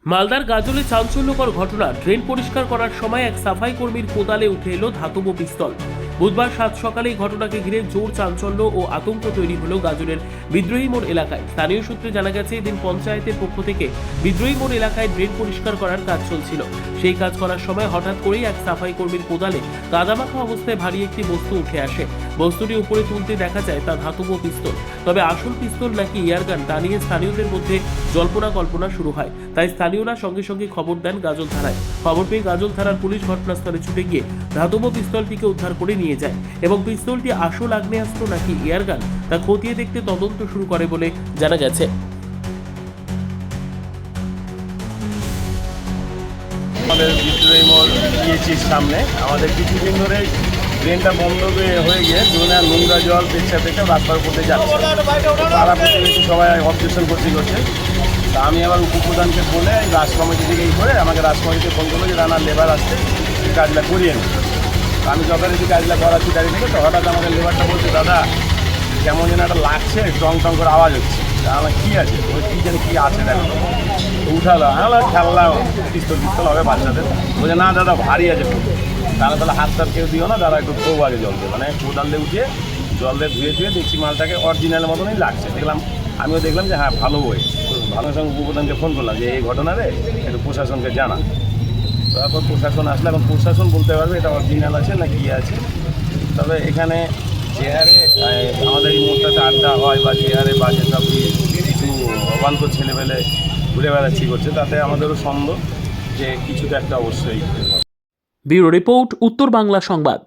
মালদার গাজলে চাঞ্চল্যকর ঘটনা। ড্রেন পরিষ্কার করার সময় এক সাফাই কর্মীর কোদালে উঠে এলো ধাতব পিস্তল। বুধবার সাত সকালে এই ঘটনাকে ঘিরে জোর চাঞ্চল্য ও আতঙ্ক তৈরি হলো গাজলের বিদ্রোহী মোড় এলাকায়। স্থানীয় সূত্রে জানা গেছে, এদিন পঞ্চায়েতের পক্ষ থেকে বিদ্রোহী মোড় এলাকায় ড্রেন পরিষ্কার করার কাজ চলছিল। সেই কাজ করার সময় হঠাৎ করেই এক সাফাই কর্মীর কোদালে কাদামাখা অবস্থায় ভারী একটি বস্তু উঠে আসে। বস্তুটি উপরে তুলতে দেখা যায় তা ধাতব পিস্তল। তবে আসল পিস্তল নাকি এয়ারগান তা নিয়ে স্থানীয়দের মধ্যে জল্পনা কল্পনা শুরু হয়। তাই স্থানীয়রা সঙ্গে সঙ্গে খবর দেন গাজল থানায়। খবর পেয়ে গাজল থানার পুলিশ ঘটনাস্থলে ছুটে গিয়ে ধাতব পিস্তলটিকে উদ্ধার করে নিয়ে যায় এবং পিস্তলটি আসল আগ্নেয়াস্ত্র নাকি এয়ারগান তা খতিয়ে দেখতে তদন্ত শুরু করে বলে জানা গেছে। আমাদের বিদ্রোহী মোড় পিএইচির সামনে আমাদের কিছুদিন ধরে ড্রেনটা বন্ধ হয়ে গিয়ে ড্রেনের নোংরা জল পেছাতে রাস্তার উপর দিয়ে যাচ্ছে। পাড়া প্রতিবেশী সবাই অবজেকশন করছে। তা আমি আবার উপপ্রধানকে বলে রাজ কমিটি থেকে করে আমাকে রাজ কমিটিতে ফোন করলো যে রানার লেবার আসছে, কাজটা করিয়ে নি। আমি যথারীতি কাজটা করাচ্ছি দাঁড়িয়ে থেকে, তো হঠাৎ আমাদের লেবারটা বলছে, দাদা কেমন যেন একটা লাগছে, টং টং করে আওয়াজ হচ্ছে। আমার কী আছে, ওই কী যেন কী আছে দেখো। তো উঠালো, আমরা খেললাম পিস্তল হবে বাচ্চাদের। বলছে না দাদা ভারী আছে খুব। তাহলে হাত টাত কেউ দিও না দাদা, একটু খুব আগে জল দিয়ে মানে কোদাল দিয়ে উঠিয়ে জল দিয়ে ধুয়ে দেখছি মালটাকে অরিজিনাল মতনই লাগছে। আমিও দেখলাম যে হ্যাঁ ভালো বই। ভালোর সঙ্গে উপপ্রধানকে ফোন করলাম যে এই ঘটনা রে একটু প্রশাসনকে জানা। তারপর প্রশাসন আসলে এখন প্রশাসন বলতে পারবে এটা অরিজিনাল আছে না কী আছে। তবে এখানে যে হারে আমাদের এই মোড়টাতে আড্ডা হয় বা যে হারে বাজে সব কিছু অবান্ত ছেলেবেলে ঘুরে বেড়াচ্ছি করছে, তাতে আমাদেরও সন্দেহ যে কিছু তো একটা অবশ্যই। ব্যুরো রিপোর্ট, উত্তর বাংলা সংবাদ।